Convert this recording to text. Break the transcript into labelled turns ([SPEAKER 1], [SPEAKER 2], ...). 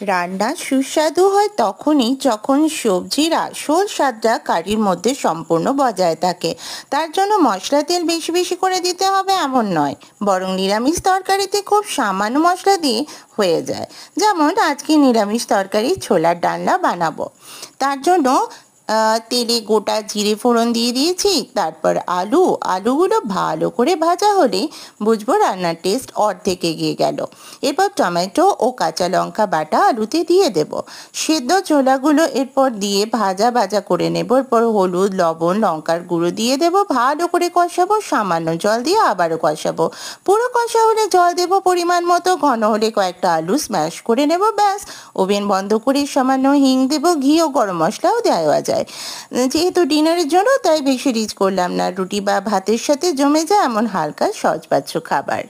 [SPEAKER 1] রান্না সুস্বাদু হয় তখনই যখন সবজির আসল স্বাদটা কারির মধ্যে সম্পূর্ণ বজায় থাকে। তার জন্য মশলা তেল বেশি বেশি করে দিতে হবে এমন নয়, বরং নিরামিষ তরকারিতে খুব সামান্য মশলা দিয়ে হয়ে যায়। যেমন আজকে নিরামিষ তরকারি ছোলার ডালনা বানাবো, তার জন্য তেলে গোটা জিরে ফোড়ন দিয়ে দিয়েছি। তারপর আলুগুলো ভালো করে ভাজা হলে বুঝবো রান্নার টেস্ট অর্ধেক এগিয়ে গেল। এরপর টমেটো ও কাঁচা লঙ্কা বাটা আলুতে দিয়ে দেব। সেদ্ধ ছোলাগুলো এরপর দিয়ে ভাজা ভাজা করে নেব। এরপর হলুদ, লবণ, লঙ্কার গুঁড়ো দিয়ে দেব। ভালো করে কষাবো, সামান্য জল দিয়ে আবারও কষাবো। পুরো কষা হলে জল দেব পরিমাণ মতো, ঘন হলে কয়েকটা আলু স্ম্যাশ করে নেব, ব্যাস। ওভেন বন্ধ করে সামান্য হিং দেব, ঘি ও গরম মশলাও দেওয়া যায়। যেহেতু ডিনারের জন্য তাই বেশি রিচ করলাম না, রুটি বা ভাতের সাথে জমে যায় এমন হালকা সহজপাচ্য খাবার।